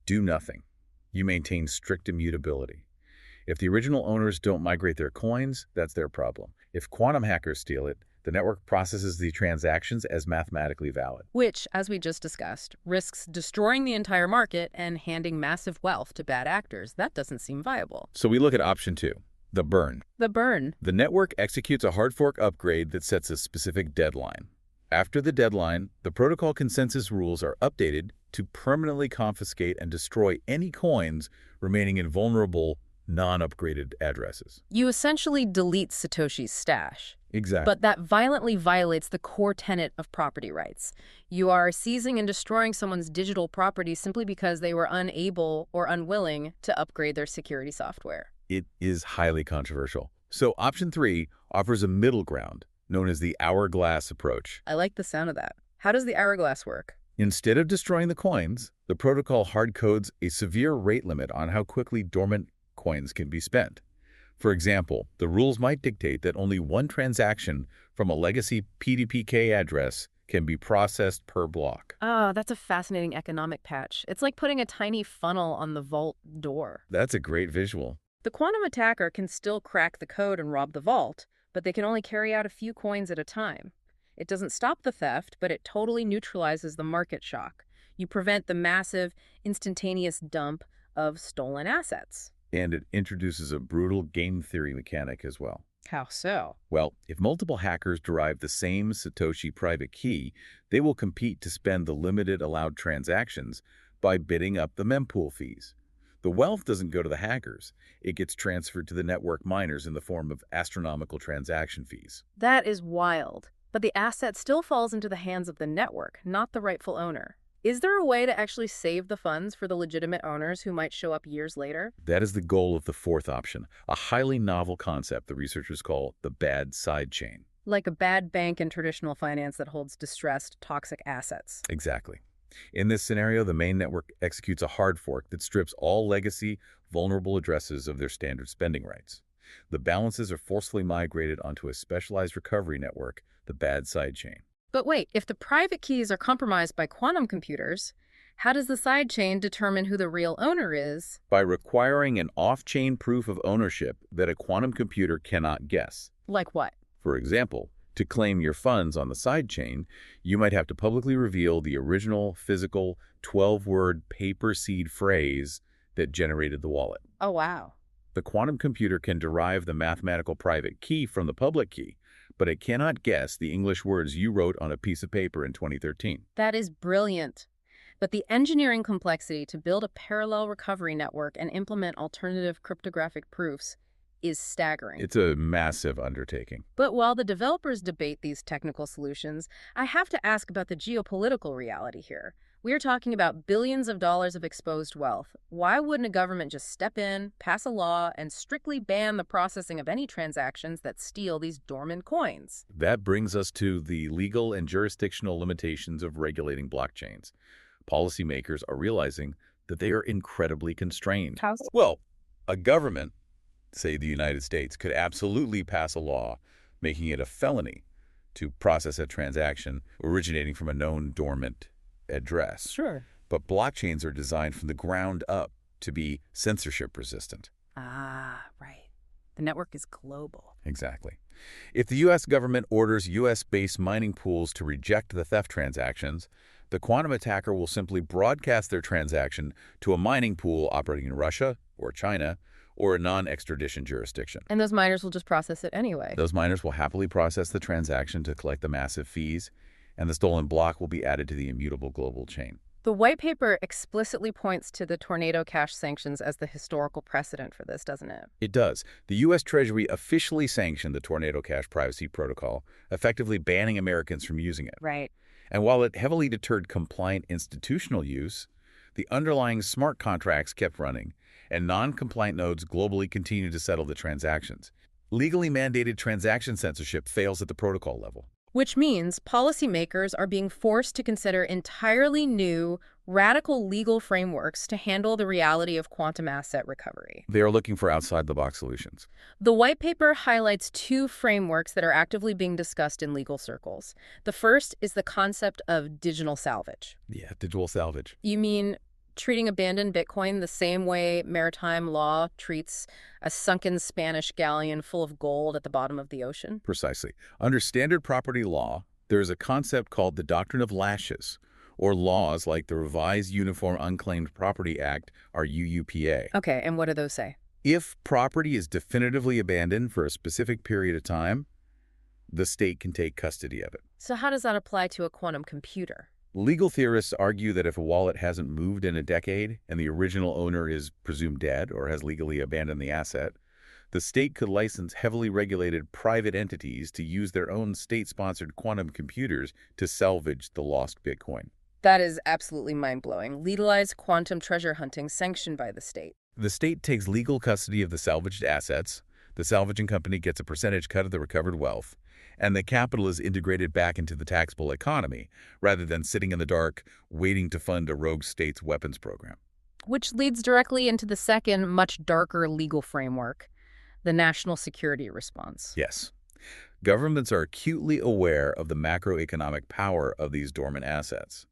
Do nothing. You maintain strict immutability. If the original owners don't migrate their coins, that's their problem. If quantum hackers steal it, the network processes the transactions as mathematically valid. Which, as we just discussed, risks destroying the entire market and handing massive wealth to bad actors. That doesn't seem viable. So we look at option 2, the burn. The burn. The network executes a hard fork upgrade that sets a specific deadline. After the deadline, the protocol consensus rules are updated to permanently confiscate and destroy any coins remaining in vulnerable, non-upgraded addresses. You essentially delete Satoshi's stash. Exactly. But that violently violates the core tenet of property rights. You are seizing and destroying someone's digital property simply because they were unable or unwilling to upgrade their security software. It is highly controversial. So option 3 offers a middle ground, known as the hourglass approach. I like the sound of that. How does the hourglass work? Instead of destroying the coins, the protocol hard-codes a severe rate limit on how quickly dormant coins can be spent. For example, the rules might dictate that only one transaction from a legacy P2PK address can be processed per block. Oh, that's a fascinating economic patch. It's like putting a tiny funnel on the vault door. That's a great visual. The quantum attacker can still crack the code and rob the vault, but they can only carry out a few coins at a time. It doesn't stop the theft, but it totally neutralizes the market shock. You prevent the massive, instantaneous dump of stolen assets. And it introduces a brutal game theory mechanic as well. How so? Well, if multiple hackers derive the same Satoshi private key, they will compete to spend the limited allowed transactions by bidding up the mempool fees. The wealth doesn't go to the hackers. It gets transferred to the network miners in the form of astronomical transaction fees. That is wild. But the asset still falls into the hands of the network, not the rightful owner. Is there a way to actually save the funds for the legitimate owners who might show up years later? That is the goal of the 4th option, a highly novel concept the researchers call the bad sidechain. Like a bad bank in traditional finance that holds distressed, toxic assets. Exactly. In this scenario, the main network executes a hard fork that strips all legacy, vulnerable addresses of their standard spending rights. The balances are forcefully migrated onto a specialized recovery network, the bad sidechain. But wait, if the private keys are compromised by quantum computers, how does the sidechain determine who the real owner is? By requiring an off-chain proof of ownership that a quantum computer cannot guess. Like what? For example, to claim your funds on the sidechain, you might have to publicly reveal the original physical 12-word paper seed phrase that generated the wallet. Oh, wow. The quantum computer can derive the mathematical private key from the public key, but it cannot guess the English words you wrote on a piece of paper in 2013. That is brilliant. But the engineering complexity to build a parallel recovery network and implement alternative cryptographic proofs is staggering. It's a massive undertaking. But while the developers debate these technical solutions, I have to ask about the geopolitical reality here. We are talking about billions of dollars of exposed wealth. Why wouldn't a government just step in, pass a law, and strictly ban the processing of any transactions that steal these dormant coins? That brings us to the legal and jurisdictional limitations of regulating blockchains. Policymakers are realizing that they are incredibly constrained. How? Well, a government, say the United States, could absolutely pass a law making it a felony to process a transaction originating from a known dormant address. Sure. But blockchains are designed from the ground up to be censorship resistant. Ah, right. The network is global. Exactly. If the U.S. government orders U.S.-based mining pools to reject the theft transactions, the quantum attacker will simply broadcast their transaction to a mining pool operating in Russia or China or a non-extradition jurisdiction. And those miners will just process it anyway. Those miners will happily process the transaction to collect the massive fees, and the stolen block will be added to the immutable global chain. The white paper explicitly points to the Tornado Cash sanctions as the historical precedent for this, doesn't it? It does. The U.S. Treasury officially sanctioned the Tornado Cash Privacy Protocol, effectively banning Americans from using it. Right. And while it heavily deterred compliant institutional use, the underlying smart contracts kept running, and non-compliant nodes globally continue to settle the transactions. Legally mandated transaction censorship fails at the protocol level. Which means policymakers are being forced to consider entirely new, radical legal frameworks to handle the reality of quantum asset recovery. They are looking for outside-the-box solutions. The white paper highlights two frameworks that are actively being discussed in legal circles. The first is the concept of digital salvage. Yeah, digital salvage. You mean treating abandoned Bitcoin the same way maritime law treats a sunken Spanish galleon full of gold at the bottom of the ocean? Precisely. Under standard property law, there is a concept called the doctrine of lashes, or laws like the Revised Uniform Unclaimed Property Act, or UUPA. Okay, and what do those say? If property is definitively abandoned for a specific period of time, the state can take custody of it. So how does that apply to a quantum computer? Legal theorists argue that if a wallet hasn't moved in a decade and the original owner is presumed dead or has legally abandoned the asset, the state could license heavily regulated private entities to use their own state-sponsored quantum computers to salvage the lost Bitcoin. That is absolutely mind-blowing. Legalized quantum treasure hunting sanctioned by the state. The state takes legal custody of the salvaged assets, the salvaging company gets a percentage cut of the recovered wealth, and the capital is integrated back into the taxable economy, rather than sitting in the dark, waiting to fund a rogue state's weapons program. Which leads directly into the second, much darker legal framework, the national security response. Yes. Governments are acutely aware of the macroeconomic power of these dormant assets.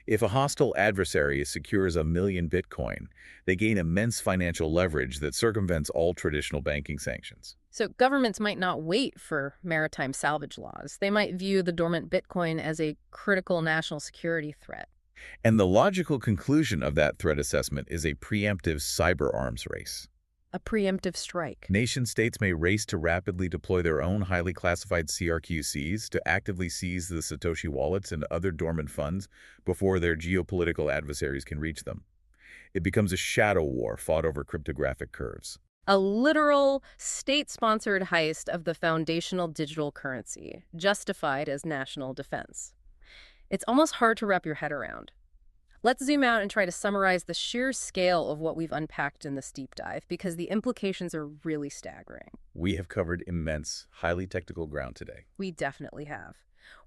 If a hostile adversary secures 1 million Bitcoin, they gain immense financial leverage that circumvents all traditional banking sanctions. So governments might not wait for maritime salvage laws. They might view the dormant Bitcoin as a critical national security threat. And the logical conclusion of that threat assessment is a preemptive cyber arms race. A preemptive strike. Nation-states may race to rapidly deploy their own highly classified CRQCs to actively seize the Satoshi wallets and other dormant funds before their geopolitical adversaries can reach them. It becomes a shadow war fought over cryptographic curves. A literal state-sponsored heist of the foundational digital currency, justified as national defense. It's almost hard to wrap your head around. Let's zoom out and try to summarize the sheer scale of what we've unpacked in this deep dive, because the implications are really staggering. We have covered immense, highly technical ground today. We definitely have.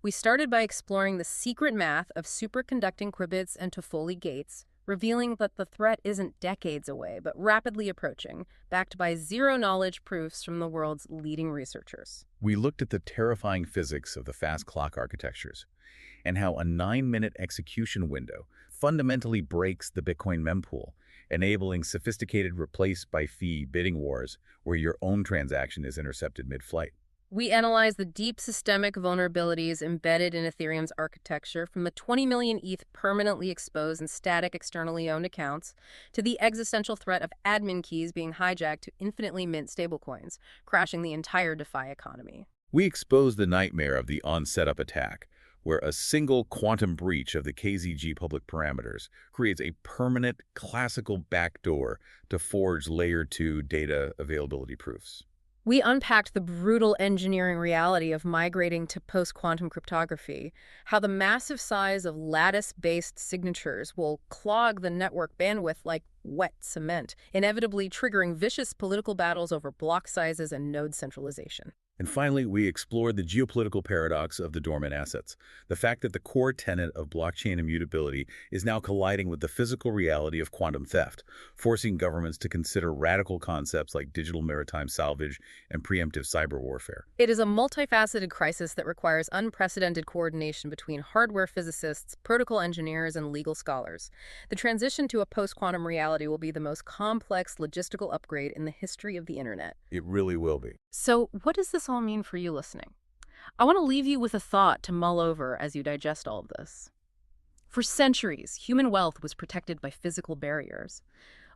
We started by exploring the secret math of superconducting qubits and Toffoli gates, revealing that the threat isn't decades away, but rapidly approaching, backed by zero-knowledge proofs from the world's leading researchers. We looked at the terrifying physics of the fast clock architectures and how a 9-minute execution window fundamentally breaks the Bitcoin mempool, enabling sophisticated replace-by-fee bidding wars where your own transaction is intercepted mid-flight. We analyzed the deep systemic vulnerabilities embedded in Ethereum's architecture, from the 20 million ETH permanently exposed and static externally owned accounts to the existential threat of admin keys being hijacked to infinitely mint stablecoins, crashing the entire DeFi economy. We expose the nightmare of the on-setup attack, where a single quantum breach of the KZG public parameters creates a permanent classical backdoor to forge Layer 2 data availability proofs. We unpacked the brutal engineering reality of migrating to post-quantum cryptography, how the massive size of lattice-based signatures will clog the network bandwidth like wet cement, inevitably triggering vicious political battles over block sizes and node centralization. And finally, we explored the geopolitical paradox of the dormant assets, the fact that the core tenet of blockchain immutability is now colliding with the physical reality of quantum theft, forcing governments to consider radical concepts like digital maritime salvage and preemptive cyber warfare. It is a multifaceted crisis that requires unprecedented coordination between hardware physicists, protocol engineers, and legal scholars. The transition to a post-quantum reality will be the most complex logistical upgrade in the history of the internet. It really will be. So, what does this all mean for you listening? I want to leave you with a thought to mull over as you digest all of this. For centuries, human wealth was protected by physical barriers.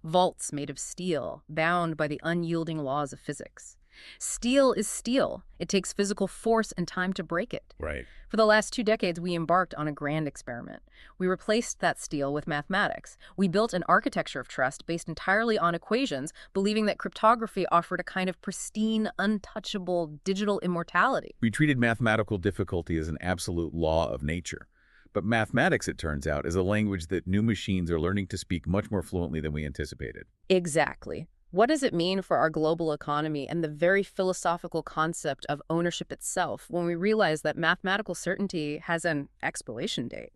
Vaults made of steel, bound by the unyielding laws of physics. Steel is steel. It takes physical force and time to break it. Right. For the last 2 decades, we embarked on a grand experiment. We replaced that steel with mathematics. We built an architecture of trust based entirely on equations, believing that cryptography offered a kind of pristine, untouchable digital immortality. We treated mathematical difficulty as an absolute law of nature. But mathematics, it turns out, is a language that new machines are learning to speak much more fluently than we anticipated. Exactly. What does it mean for our global economy and the very philosophical concept of ownership itself when we realize that mathematical certainty has an expiration date?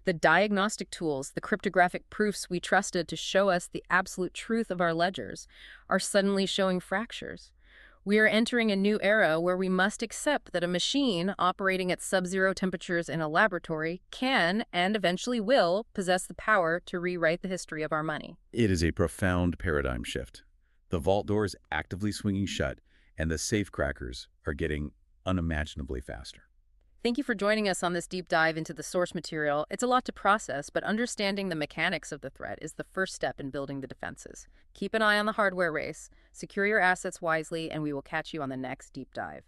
The diagnostic tools, the cryptographic proofs we trusted to show us the absolute truth of our ledgers, are suddenly showing fractures. We are entering a new era where we must accept that a machine operating at sub-zero temperatures in a laboratory can, and eventually will, possess the power to rewrite the history of our money. It is a profound paradigm shift. The vault door is actively swinging shut, and the safecrackers are getting unimaginably faster. Thank you for joining us on this deep dive into the source material. It's a lot to process, but understanding the mechanics of the threat is the first step in building the defenses. Keep an eye on the hardware race, secure your assets wisely, and we will catch you on the next deep dive.